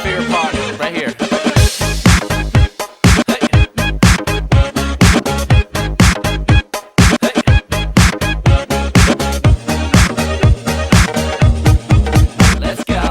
favorite part, right here. Let's go.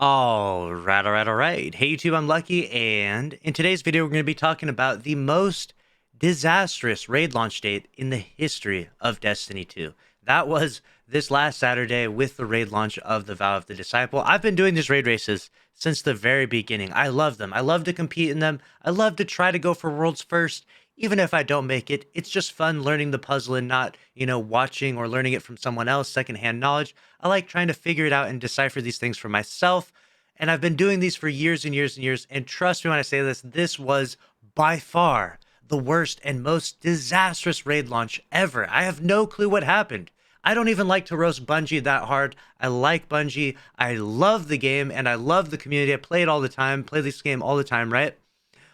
All right. Hey YouTube, I'm Lucky, and in today's video, we're going to be talking about the most disastrous raid launch date in the history of Destiny 2. That was this last Saturday with the raid launch of the Vow of the Disciple. I've been doing these raid races since the very beginning. I love them. I love to compete in them. I love to try to go for worlds first. Even if I don't make it, it's just fun learning the puzzle and not, watching or learning it from someone else, secondhand knowledge. I like trying to figure it out and decipher these things for myself. And I've been doing these for years and years and years. And trust me when I say this, this was by far the worst and most disastrous raid launch ever. I have no clue what happened. I don't even like to roast Bungie that hard. I like Bungie. I love the game and I love the community. I play it all the time, play this game all the time, right?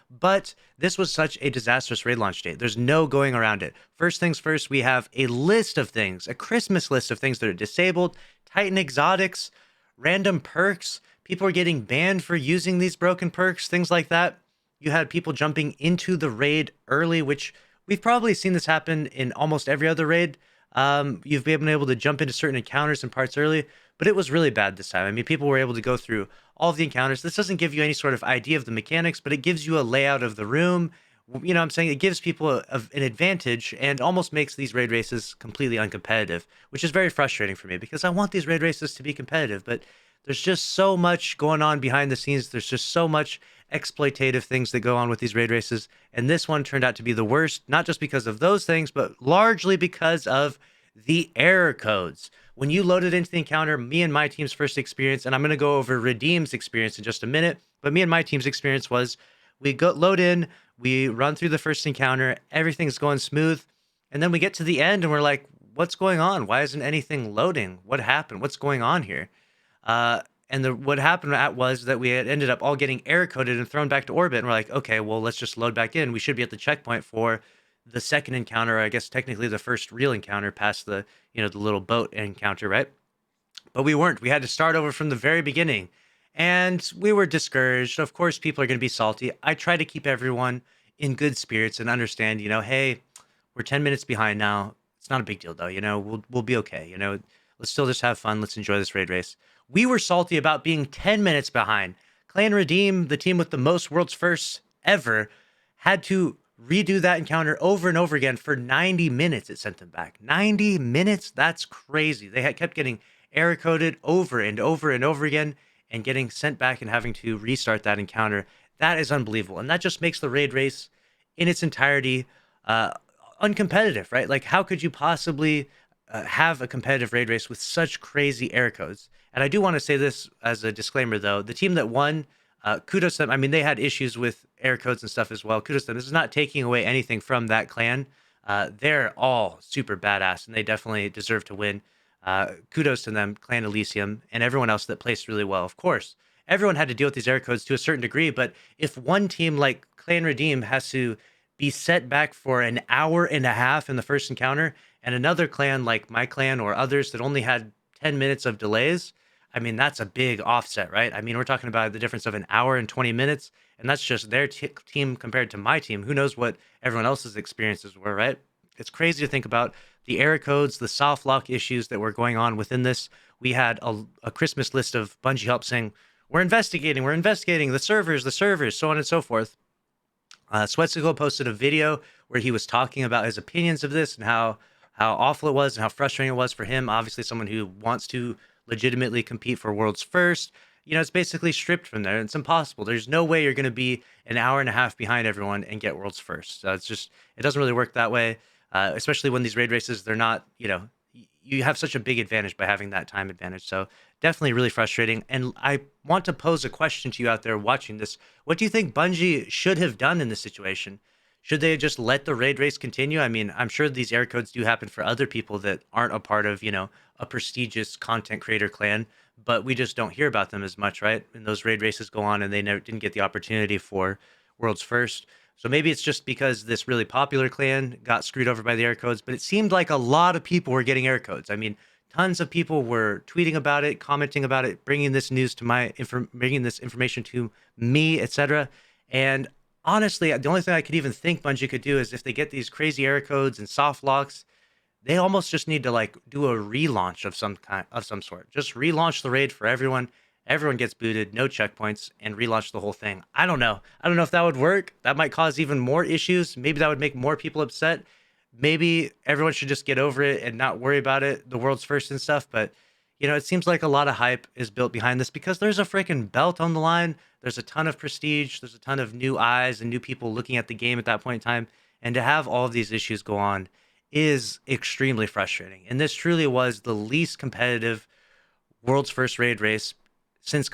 But this was such a disastrous raid launch date. There's no going around it. First things first, we have a list of things, a Christmas list of things that are disabled, Titan exotics, random perks. People are getting banned for using these broken perks, things like that. You had people jumping into the raid early, which we've probably seen this happen in almost every other raid. You've been able to jump into certain encounters and parts early, but it was really bad this time. I mean, people were able to go through all of the encounters. This doesn't give you any sort of idea of the mechanics, but it gives you a layout of the room. You know what I'm saying? It gives people an advantage and almost makes these raid races completely uncompetitive, which is very frustrating for me because I want these raid races to be competitive, but there's just so much going on behind the scenes. There's just so much exploitative things that go on with these raid races. And this one turned out to be the worst, not just because of those things, but largely because of the error codes. When you loaded into the encounter, me and my team's first experience, and I'm going to go over Redeem's experience in just a minute, but me and my team's experience was we load in, we run through the first encounter, everything's going smooth, and then we get to the end and we're like, what's going on? Why isn't anything loading? What happened? What's going on here? What happened was that we had ended up all getting error coded and thrown back to orbit. And we're like, okay, well, let's just load back in. We should be at the checkpoint for the second encounter. I guess technically the first real encounter past the little boat encounter, right? But we weren't. We had to start over from the very beginning. And we were discouraged. Of course, people are going to be salty. I try to keep everyone in good spirits and understand, hey, we're 10 minutes behind now. It's not a big deal though. We'll be okay. Let's still just have fun. Let's enjoy this raid race. We were salty about being 10 minutes behind. Clan Redeem, the team with the most world's firsts ever, had to redo that encounter over and over again for 90 minutes. It sent them back. 90 minutes? That's crazy. They had kept getting error coded over and over and over again and getting sent back and having to restart that encounter. That is unbelievable. And that just makes the raid race in its entirety uncompetitive, right? Like, how could you possibly have a competitive raid race with such crazy error codes? And I do want to say this as a disclaimer, though. The team that won, kudos to them. I mean, they had issues with error codes and stuff as well. Kudos to them. This is not taking away anything from that clan. They're all super badass, and they definitely deserve to win. Kudos to them, Clan Elysium, and everyone else that placed really well. Of course, everyone had to deal with these error codes to a certain degree, but if one team like Clan Redeem has to be set back for an hour and a half in the first encounter, and another clan like my clan or others that only had 10 minutes of delays, I mean, that's a big offset, right? I mean, we're talking about the difference of an hour and 20 minutes, and that's just their team compared to my team. Who knows what everyone else's experiences were, right? It's crazy to think about the error codes, the soft lock issues that were going on within this. We had a Christmas list of Bungie help saying, we're investigating the servers, so on and so forth. Swetsicle posted a video where he was talking about his opinions of this and how awful it was and how frustrating it was for him. Obviously, someone who wants to legitimately compete for world's first. It's basically stripped from there. It's impossible. There's no way you're going to be an hour and a half behind everyone and get world's first. It doesn't really work that way, especially when these raid races, they're not, you have such a big advantage by having that time advantage. So definitely really frustrating. And I want to pose a question to you out there watching this. What do you think Bungie should have done in this situation? Should they just let the raid race continue? I mean, I'm sure these air codes do happen for other people that aren't a part of, a prestigious content creator clan, but we just don't hear about them as much, right? And those raid races go on and they never didn't get the opportunity for World's First. So maybe it's just because this really popular clan got screwed over by the air codes, but it seemed like a lot of people were getting air codes. I mean, tons of people were tweeting about it, commenting about it, bringing this news to bringing this information to me, etc. And honestly, the only thing I could even think Bungie could do is if they get these crazy error codes and soft locks, they almost just need to like do a relaunch of some sort. Just relaunch the raid for everyone. Everyone gets booted, no checkpoints, and relaunch the whole thing. I don't know. I don't know if that would work. That might cause even more issues. Maybe that would make more people upset. Maybe everyone should just get over it and not worry about it, the World's First and stuff. But it seems like a lot of hype is built behind this because there's a freaking belt on the line. There's a ton of prestige. There's a ton of new eyes and new people looking at the game at that point in time. And to have all of these issues go on is extremely frustrating. And this truly was the least competitive World's First raid race since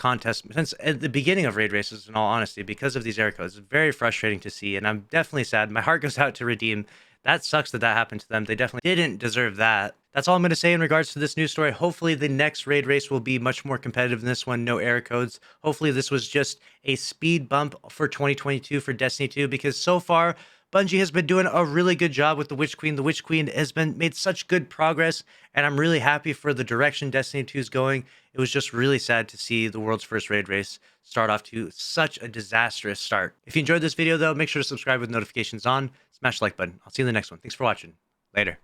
at the beginning of raid races, in all honesty, because of these error codes. It's very frustrating to see. And I'm definitely sad. My heart goes out to Redeem. That sucks that happened to them. They definitely didn't deserve that. That's all I'm going to say in regards to this news story. Hopefully the next raid race will be much more competitive than this one. No error codes. Hopefully this was just a speed bump for 2022 for Destiny 2, because so far Bungie has been doing a really good job with the Witch Queen. The Witch Queen has been made such good progress, and I'm really happy for the direction Destiny 2 is going. It was just really sad to see the world's first raid race start off to such a disastrous start. If you enjoyed this video, though, make sure to subscribe with notifications on. Smash the like button. I'll see you in the next one. Thanks for watching. Later.